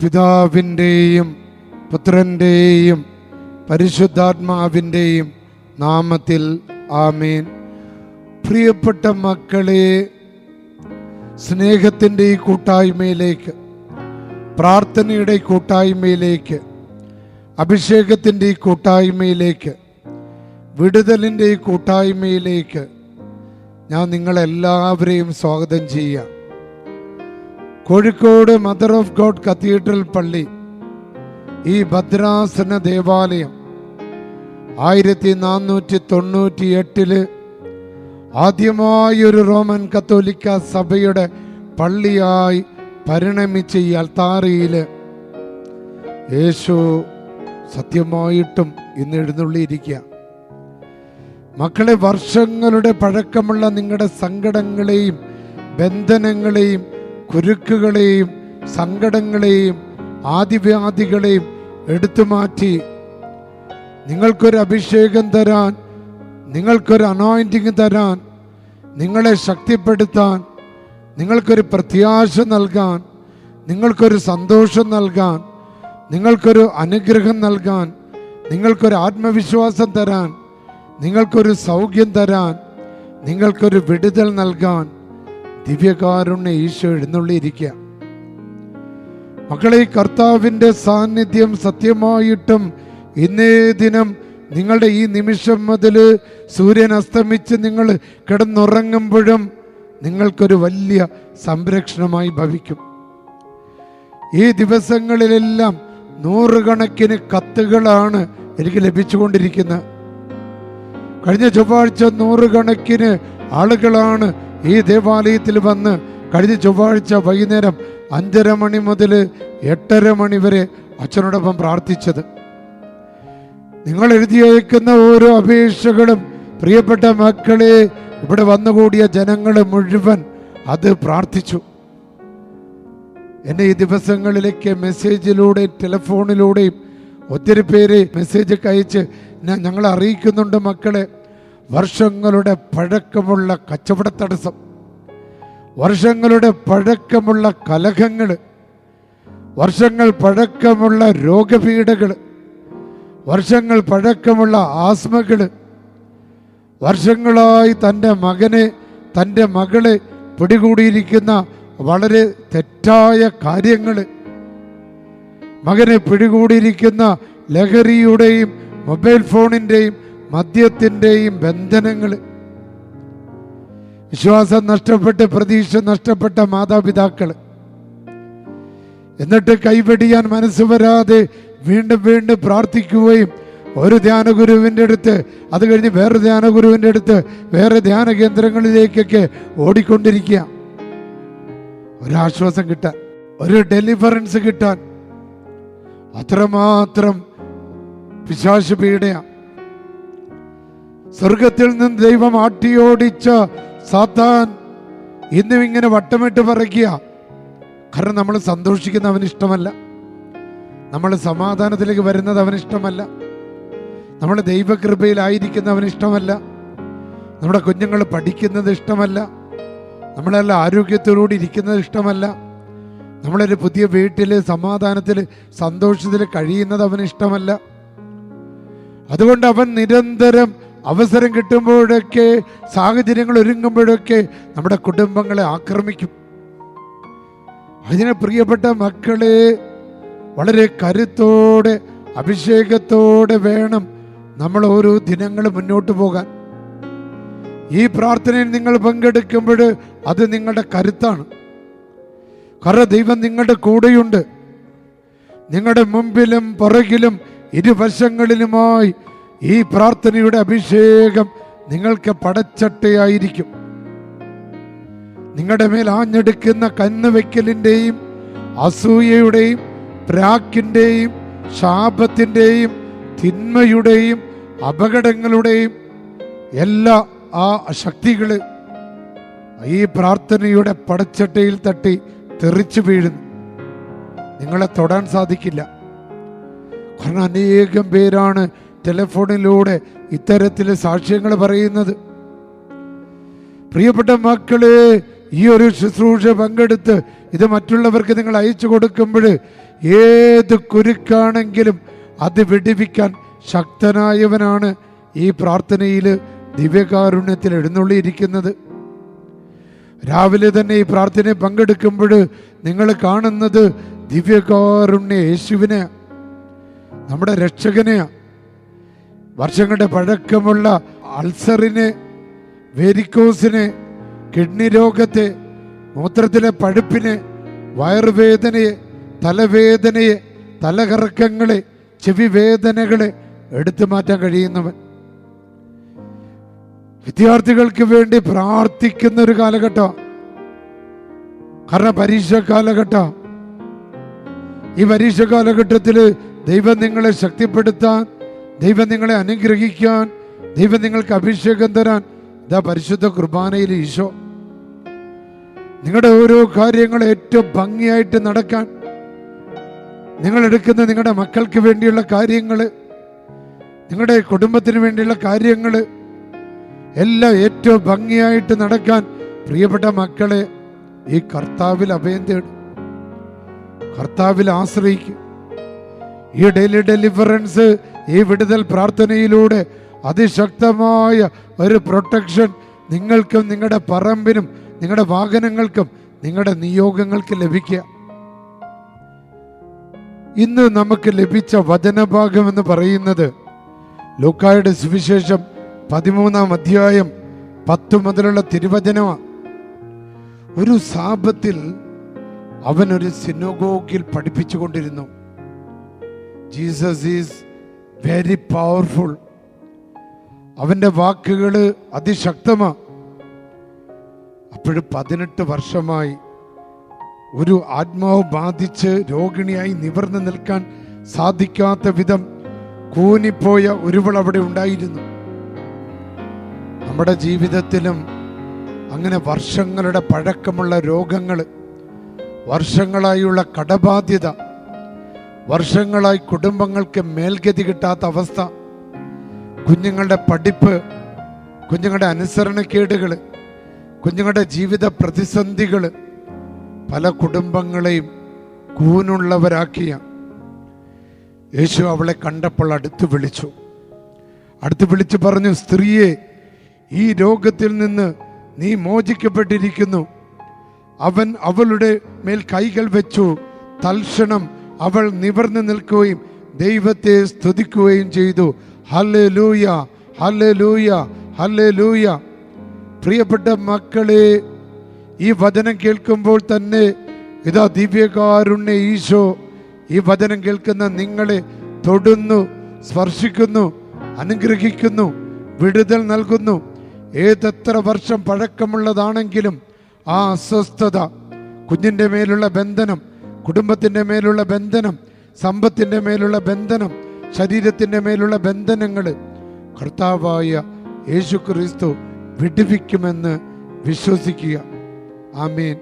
പിതാവിൻ്റെയും പുത്രൻ്റെയും പരിശുദ്ധാത്മാവിൻ്റെയും നാമത്തിൽ ആമേൻ. പ്രിയപ്പെട്ട മക്കളെ, സ്നേഹത്തിൻ്റെ ഈ കൂട്ടായ്മയിലേക്ക്, പ്രാർത്ഥനയുടെ കൂട്ടായ്മയിലേക്ക്, അഭിഷേകത്തിൻ്റെ ഈ കൂട്ടായ്മയിലേക്ക്, വിടുതലിൻ്റെ ഈ കൂട്ടായ്മയിലേക്ക് ഞാൻ നിങ്ങളെല്ലാവരെയും സ്വാഗതം ചെയ്യാം. Kozhikode mother of God cathedral പള്ളി, ഈ ഭദ്രാസന ദേവാലയം 1498 ആദ്യമായി ഒരു റോമൻ കത്തോലിക്ക സഭയുടെ പള്ളിയായി പരിണമിച്ച ഈ അൽത്താരയിൽ യേശു സത്യമായിട്ടും ഇന്ന് എഴുന്നള്ളിയിരിക്കുക. മക്കളെ, വർഷങ്ങളുടെ പഴക്കമുള്ള നിങ്ങളുടെ സങ്കടങ്ങളെയും ബന്ധനങ്ങളെയും കുരുക്കുകളെയും സങ്കടങ്ങളെയും ആദിവ്യാധികളെയും എടുത്തു മാറ്റി നിങ്ങൾക്കൊരു അഭിഷേകം തരാൻ, നിങ്ങൾക്കൊരു അനോയിന്റിങ് തരാൻ, നിങ്ങളെ ശക്തിപ്പെടുത്താൻ, നിങ്ങൾക്കൊരു പ്രത്യാശ നൽകാൻ, നിങ്ങൾക്കൊരു സന്തോഷം നൽകാൻ, നിങ്ങൾക്കൊരു അനുഗ്രഹം നൽകാൻ, നിങ്ങൾക്കൊരു ആത്മവിശ്വാസം തരാൻ, നിങ്ങൾക്കൊരു സൗഖ്യം തരാൻ, നിങ്ങൾക്കൊരു വിടുതൽ നൽകാൻ ദിവ്യകാരുണ്യ ഈശോ എഴുന്നള്ളിയിരിക്കുക. മക്കളെ, കർത്താവിൻ്റെ സാന്നിധ്യം സത്യമായിട്ടും ഇന്നേ ദിനം നിങ്ങളുടെ ഈ നിമിഷം മുതൽ സൂര്യൻ അസ്തമിച്ച് നിങ്ങൾ കിടന്നുറങ്ങുമ്പോഴും നിങ്ങൾക്കൊരു വലിയ സംരക്ഷണമായി ഭവിക്കും. ഈ ദിവസങ്ങളിലെല്ലാം നൂറുകണക്കിന് കത്തുകളാണ് എനിക്ക് ലഭിച്ചുകൊണ്ടിരിക്കുന്നത്. കഴിഞ്ഞ ചൊവ്വാഴ്ച നൂറുകണക്കിന് ആളുകളാണ് ഈ ദേവാലയത്തിൽ വന്ന് കഴിഞ്ഞ ചൊവ്വാഴ്ച വൈകുന്നേരം 5:30 മണി മുതൽ 8:30 മണി വരെ അച്ഛനോടൊപ്പം പ്രാർത്ഥിച്ചത്. നിങ്ങൾ എഴുതിയേക്കുന്ന ഓരോ അപേക്ഷകളും പ്രിയപ്പെട്ട മക്കളെ, ഇവിടെ വന്നുകൂടിയ ജനങ്ങൾ മുഴുവൻ അത് പ്രാർത്ഥിച്ചു. എന്നെ ഈ ദിവസങ്ങളിലേക്ക് മെസ്സേജിലൂടെ ടെലിഫോണിലൂടെയും ഒത്തിരി പേര് മെസ്സേജ് അയച്ച് ഞങ്ങളെ അറിയിക്കുന്നുണ്ട്. മക്കളെ, വർഷങ്ങളുടെ പഴക്കമുള്ള കച്ചവട തടസ്സം, വർഷങ്ങളുടെ പഴക്കമുള്ള കലഹങ്ങൾ, വർഷങ്ങൾ പഴക്കമുള്ള രോഗപീഠകൾ, വർഷങ്ങൾ പഴക്കമുള്ള ആസ്മകൾ, വർഷങ്ങളായി തൻ്റെ മകനെ തൻ്റെ മകളെ പിടികൂടിയിരിക്കുന്ന വളരെ തെറ്റായ കാര്യങ്ങൾ, മകനെ പിടികൂടിയിരിക്കുന്ന ലഹരിയുടെയും മൊബൈൽ ഫോണിൻ്റെയും മദ്യത്തിൻ്റെയും ബന്ധനങ്ങൾ, വിശ്വാസം നഷ്ടപ്പെട്ട് പ്രതീക്ഷ നഷ്ടപ്പെട്ട മാതാപിതാക്കൾ, എന്നിട്ട് കൈവെടിയാൻ മനസ്സ് വരാതെ വീണ്ടും വീണ്ടും പ്രാർത്ഥിക്കുകയും ഒരു ധ്യാനഗുരുവിൻ്റെ അടുത്ത്, അത് കഴിഞ്ഞ് വേറെ ധ്യാനഗുരുവിൻ്റെ അടുത്ത്, വേറെ ധ്യാന കേന്ദ്രങ്ങളിലേക്കൊക്കെ ഓടിക്കൊണ്ടിരിക്കുക. ഒരാശ്വാസം കിട്ടാൻ, ഒരു ഡെലിവറൻസ് കിട്ടാൻ. അത്രമാത്രം പിശാച് പീഡയാണ്. സ്വർഗത്തിൽ നിന്ന് ദൈവം ആട്ടിയോടിച്ച സാത്താൻ ഇന്നും ഇങ്ങനെ വട്ടമിട്ട് പറയുക. കാരണം നമ്മൾ സന്തോഷിക്കുന്ന അവന് ഇഷ്ടമല്ല, നമ്മൾ സമാധാനത്തിലേക്ക് വരുന്നത് അവന് ഇഷ്ടമല്ല, നമ്മൾ ദൈവകൃപയിലായിരിക്കുന്ന അവന് ഇഷ്ടമല്ല, നമ്മുടെ കുഞ്ഞുങ്ങൾ പഠിക്കുന്നത് ഇഷ്ടമല്ല, നമ്മളെല്ലാം ആരോഗ്യത്തോടുകൂടി ഇരിക്കുന്നത് ഇഷ്ടമല്ല, നമ്മളൊരു പുതിയ വീട്ടിൽ സമാധാനത്തിൽ സന്തോഷത്തിൽ കഴിയുന്നത് അവന് ഇഷ്ടമല്ല. അതുകൊണ്ട് അവൻ നിരന്തരം അവസരം കിട്ടുമ്പോഴൊക്കെ, സാഹചര്യങ്ങൾ ഒരുങ്ങുമ്പോഴൊക്കെ നമ്മുടെ കുടുംബങ്ങളെ ആക്രമിക്കും. അതിന് പ്രിയപ്പെട്ട മക്കളെ, വളരെ കരുത്തോടെ അഭിഷേകത്തോടെ വേണം നമ്മൾ ഓരോ ദിനങ്ങൾ മുന്നോട്ട് പോകാൻ. ഈ പ്രാർത്ഥനയിൽ നിങ്ങൾ പങ്കെടുക്കുമ്പോൾ അത് നിങ്ങളുടെ കരുത്താണ്. കാരണം ദൈവം നിങ്ങളുടെ കൂടെയുണ്ട്. നിങ്ങളുടെ മുമ്പിലും പുറകിലും ഇരുവശങ്ങളിലുമായി ഈ പ്രാർത്ഥനയുടെ അഭിഷേകം നിങ്ങൾക്ക് പടച്ചട്ടയായിരിക്കും. നിങ്ങളുടെ മേൽ ആഞ്ഞെടുക്കുന്ന കന്നുവെക്കലിൻ്റെയും അസൂയയുടെയും പ്രാക്കിൻ്റെയും ശാപത്തിൻ്റെയും തിന്മയുടെയും അപകടങ്ങളുടെയും എല്ലാ ആ ശക്തികൾ ഈ പ്രാർത്ഥനയുടെ പടച്ചട്ടയിൽ തട്ടി തെറിച്ചു വീഴുന്നു. നിങ്ങളെ തൊടാൻ സാധിക്കില്ല. കാരണം അനേകം പേരാണ് ടെലിഫോണിലൂടെ ഇത്തരത്തിൽ സാക്ഷ്യങ്ങൾ പറയുന്നത്. പ്രിയപ്പെട്ട മക്കളെ, ഈ ഒരു ശുശ്രൂഷ പങ്കെടുത്ത് ഇത് മറ്റുള്ളവർക്ക് നിങ്ങൾ അയച്ചു കൊടുക്കുമ്പോൾ ഏത് കുരുക്കാണെങ്കിലും അത് വിടുവിക്കാൻ ശക്തനായവനാണ് ഈ പ്രാർത്ഥനയിൽ ദിവ്യകാരുണ്യത്തിൽ എഴുന്നള്ളിയിരിക്കുന്നത്. രാവിലെ തന്നെ ഈ പ്രാർത്ഥനയിൽ പങ്കെടുക്കുമ്പോൾ നിങ്ങൾ കാണുന്നത് ദിവ്യകാരുണ്യ യേശുവിനെ, നമ്മുടെ രക്ഷകനെയാ. വർഷങ്ങളുടെ പഴക്കമുള്ള അൾസറിനെ, വെരിക്കോസിനെ, കിഡ്നി രോഗത്തെ, മൂത്രത്തിലെ പഴുപ്പിനെ, വയറുവേദനയെ, തലവേദനയെ, തലകറക്കങ്ങളെ, ചെവി വേദനകളെ എടുത്തു മാറ്റാൻ കഴിയുന്നവൻ. വിദ്യാർത്ഥികൾക്ക് വേണ്ടി പ്രാർത്ഥിക്കുന്ന ഒരു കാലഘട്ടം, കാരണം പരീക്ഷ കാലഘട്ടം. ഈ പരീക്ഷ കാലഘട്ടത്തിൽ ദൈവം നിങ്ങളെ ശക്തിപ്പെടുത്താൻ, ദൈവം നിങ്ങളെ അനുഗ്രഹിക്കാൻ, ദൈവം നിങ്ങൾക്ക് അഭിഷേകം തരാൻ ഇതാ പരിശുദ്ധ കുർബാനയിൽ ഈശോ നിങ്ങളുടെ ഓരോ കാര്യങ്ങൾ ഏറ്റവും ഭംഗിയായിട്ട് നടക്കാൻ, നിങ്ങൾ എടുക്കുന്ന നിങ്ങളുടെ മക്കൾക്ക് വേണ്ടിയുള്ള കാര്യങ്ങൾ, നിങ്ങളുടെ കുടുംബത്തിന് വേണ്ടിയുള്ള കാര്യങ്ങൾ എല്ലാം ഏറ്റവും ഭംഗിയായിട്ട് നടക്കാൻ പ്രിയപ്പെട്ട മക്കളെ ഈ കർത്താവിൽ അഭയം തേടും, കർത്താവിൽ ആശ്രയിക്കും. ഈ ഡെയിലി ഡെലിവറൻസ്, ഈ വിടുതൽ പ്രാർത്ഥനയിലൂടെ അതിശക്തമായ ഒരു പ്രൊട്ടക്ഷൻ നിങ്ങൾക്കും നിങ്ങളുടെ പറമ്പിനും നിങ്ങളുടെ വാഹനങ്ങൾക്കും നിങ്ങളുടെ നിയോഗങ്ങൾക്ക് ലഭിക്കുക. ഇന്ന് നമുക്ക് ലഭിച്ച വചനഭാഗം എന്ന് പറയുന്നത് ലൂക്കായുടെ സുവിശേഷം 13-ാം അധ്യായം 10 മുതലുള്ള തിരുവചനമാണ്. ഒരു സാബത്തിൽ അവൻ ഒരു സിനഗോഗിൽ പഠിപ്പിച്ചുകൊണ്ടിരുന്നു. Jesus is very powerful. അവൻ്റെ വാക്കുകൾ അതിശക്തമാണ്. അപ്പോഴും 18 വർഷമായി ഒരു ആത്മാവ് ബാധിച്ച് രോഗിണിയായി നിവർന്നു നിൽക്കാൻ സാധിക്കാത്ത വിധം കൂനിപ്പോയ ഒരുവൾ അവിടെ ഉണ്ടായിരുന്നു. നമ്മുടെ ജീവിതത്തിലും അങ്ങനെ വർഷങ്ങളുടെ പഴക്കമുള്ള രോഗങ്ങൾ, വർഷങ്ങളായുള്ള കടബാധ്യത, വർഷങ്ങളായി കുടുംബങ്ങൾക്ക് മേൽഗതി കിട്ടാത്ത അവസ്ഥ, കുഞ്ഞുങ്ങളുടെ പഠിപ്പ്, കുഞ്ഞുങ്ങളുടെ അനുസരണക്കേടുകൾ, കുഞ്ഞുങ്ങളുടെ ജീവിത പ്രതിസന്ധികൾ പല കുടുംബങ്ങളെയും കൂനുള്ളവരാക്കിയ യേശു അവളെ കണ്ടപ്പോൾ അടുത്ത് വിളിച്ചു പറഞ്ഞു, സ്ത്രീയെ, ഈ രോഗത്തിൽ നിന്ന് നീ മോചിക്കപ്പെട്ടിരിക്കുന്നു. അവൻ അവളുടെ മേൽ കൈകൾ വെച്ചു. തൽക്ഷണം അവൾ നിവർന്നു നിൽക്കുകയും ദൈവത്തെ സ്തുതിക്കുകയും ചെയ്തു. Hallelujah, hallelujah, hallelujah. പ്രിയപ്പെട്ട മക്കളെ, ഈ വചനം കേൾക്കുമ്പോൾ തന്നെ ഇതാ ദിവ്യകാരുണ്യ ഈശോ ഈ വചനം കേൾക്കുന്ന നിങ്ങളെ തൊടുന്നു, സ്പർശിക്കുന്നു, അനുഗ്രഹിക്കുന്നു, വിടുതൽ നൽകുന്നു. ഏതെത്ര വർഷം പഴക്കമുള്ളതാണെങ്കിലും ആ അസ്വസ്ഥത, കുഞ്ഞിൻ്റെ മേലുള്ള ബന്ധനം, കുടുംബത്തിൻ്റെ മേലുള്ള ബന്ധനം, സമ്പത്തിൻ്റെ മേലുള്ള ബന്ധനം, ശരീരത്തിൻ്റെ മേലുള്ള ബന്ധനങ്ങൾ കർത്താവായ യേശു ക്രിസ്തു വിടുവിക്കുമെന്ന് വിശ്വസിക്കുക. ആമേൻ.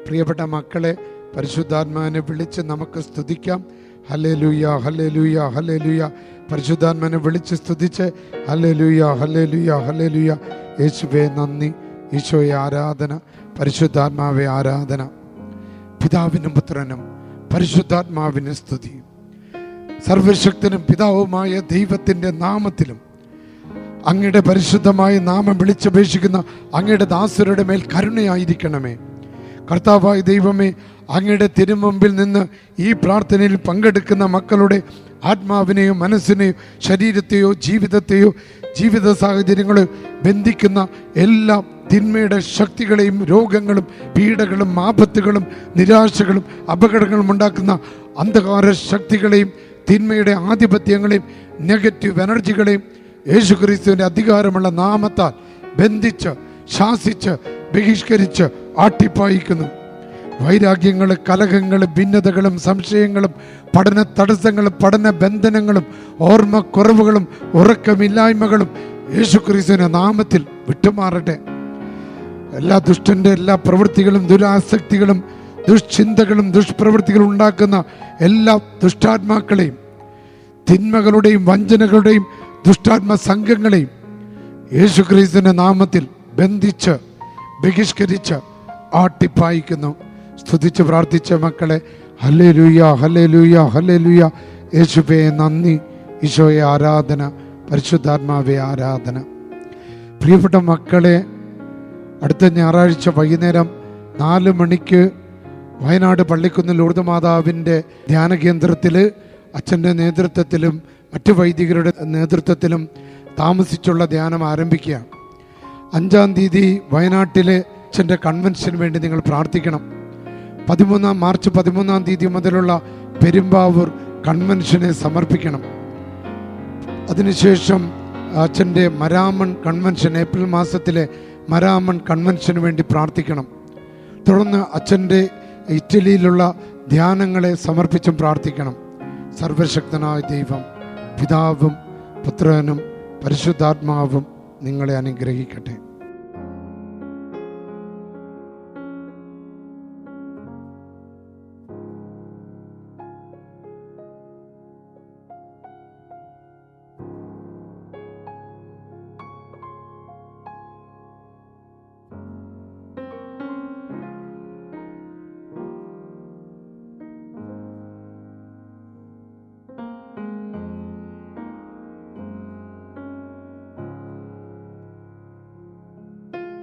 പ്രിയപ്പെട്ട മക്കളെ, പരിശുദ്ധാത്മാവിനെ വിളിച്ച് നമുക്ക് സ്തുതിക്കാം. Hallelujah, hallelujah, hallelujah. പരിശുദ്ധാത്മാവിനെ വിളിച്ച് സ്തുതിച്ച് ഹല്ലേലൂയ, ഹല്ലേലൂയ, ഹല്ലേലൂയ. യേശുവേ നന്ദി, ഈശോയെ ആരാധന, പരിശുദ്ധാത്മാവെ ആരാധന. പിതാവിനും പുത്രനും പരിശുദ്ധാത്മാവിന് സ്തുതി. സർവശക്തനും പിതാവുമായ ദൈവത്തിൻ്റെ നാമത്തിലും അങ്ങയുടെ പരിശുദ്ധമായ നാമം വിളിച്ചപേക്ഷിക്കുന്ന അങ്ങയുടെ ദാസരുടെ മേൽ കരുണയായിരിക്കണമേ. കർത്താവായ ദൈവമേ, അങ്ങയുടെ തിരുമുമ്പിൽ നിന്ന് ഈ പ്രാർത്ഥനയിൽ പങ്കെടുക്കുന്ന മക്കളുടെ ആത്മാവിനെയോ മനസ്സിനെയോ ശരീരത്തെയോ ജീവിതത്തെയോ ജീവിത സാഹചര്യങ്ങളെയോ ബന്ധിക്കുന്ന എല്ലാ തിന്മയുടെ ശക്തികളെയും രോഗങ്ങളും പീഡകളും ആപത്തുകളും നിരാശകളും അപകടങ്ങളും ഉണ്ടാക്കുന്ന അന്ധകാര ശക്തികളെയും തിന്മയുടെ ആധിപത്യങ്ങളെയും നെഗറ്റീവ് എനർജികളെയും യേശുക്രിസ്തുവിൻ്റെ അധികാരമുള്ള നാമത്താൽ ബന്ധിച്ച് ശാസിച്ച് ബഹിഷ്കരിച്ച് ആട്ടിപ്പായിക്കുന്നു. വൈരാഗ്യങ്ങൾ, കലഹങ്ങൾ, ഭിന്നതകളും സംശയങ്ങളും പഠന തടസ്സങ്ങളും പഠന ബന്ധനങ്ങളും ഓർമ്മക്കുറവുകളും ഉറക്കമില്ലായ്മകളും യേശുക്രിസ്തുവിൻ്റെ നാമത്തിൽ വിട്ടുമാറട്ടെ. എല്ലാ ദുഷ്ടൻ്റെ എല്ലാ പ്രവൃത്തികളും ദുരാസക്തികളും ദുഷ്ചിന്തകളും ദുഷ്പ്രവൃത്തികളും ഉണ്ടാക്കുന്ന എല്ലാ ദുഷ്ടാത്മാക്കളെയും തിന്മകളുടെയും വഞ്ചനകളുടെയും ദുഷ്ടാത്മ സംഘങ്ങളെയും യേശുക്രിസ്തുവിൻ്റെ നാമത്തിൽ ബന്ധിച്ച് ബഹിഷ്കരിച്ച് ആട്ടിപ്പായിക്കുന്നു. സ്തുതിച്ച് പ്രാർത്ഥിച്ച മക്കളെ, ഹല്ലേലൂയ, ഹല്ലേലൂയ, ഹല്ലേലൂയ. യേശുവേ നന്ദി, ഈശോയെ ആരാധന, പരിശുദ്ധാത്മാവേ ആരാധന. പ്രിയപ്പെട്ട മക്കളെ, അടുത്ത ഞായറാഴ്ച വൈകുന്നേരം 4 മണിക്ക് വയനാട് പള്ളിക്കുന്ന് ലൂർദ് മാതാവിൻ്റെ ധ്യാന കേന്ദ്രത്തിൽ അച്ഛൻ്റെ നേതൃത്വത്തിലും മറ്റു വൈദികരുടെ നേതൃത്വത്തിലും താമസിച്ചുള്ള ധ്യാനം ആരംഭിക്കുകയാണ്. 5-ാം തീയതി വയനാട്ടിലെ അച്ഛൻ്റെ കൺവെൻഷന് വേണ്ടി നിങ്ങൾ പ്രാർത്ഥിക്കണം. മാർച്ച് 13-ാം തീയതി മുതലുള്ള പെരുമ്പാവൂർ കൺവെൻഷനെ സമർപ്പിക്കണം. അതിനുശേഷം അച്ഛൻ്റെ മരാമൺ കൺവെൻഷൻ, ഏപ്രിൽ മാസത്തിലെ മരാമൺ കൺവെൻഷന് വേണ്ടി പ്രാർത്ഥിക്കണം. തുടർന്ന് അച്ഛൻ്റെ ഇറ്റലിയിലുള്ള ധ്യാനങ്ങളെ സമർപ്പിച്ചും പ്രാർത്ഥിക്കണം. സർവശക്തനായ ദൈവം, പിതാവും പുത്രനും പരിശുദ്ധാത്മാവും നിങ്ങളെ അനുഗ്രഹിക്കട്ടെ.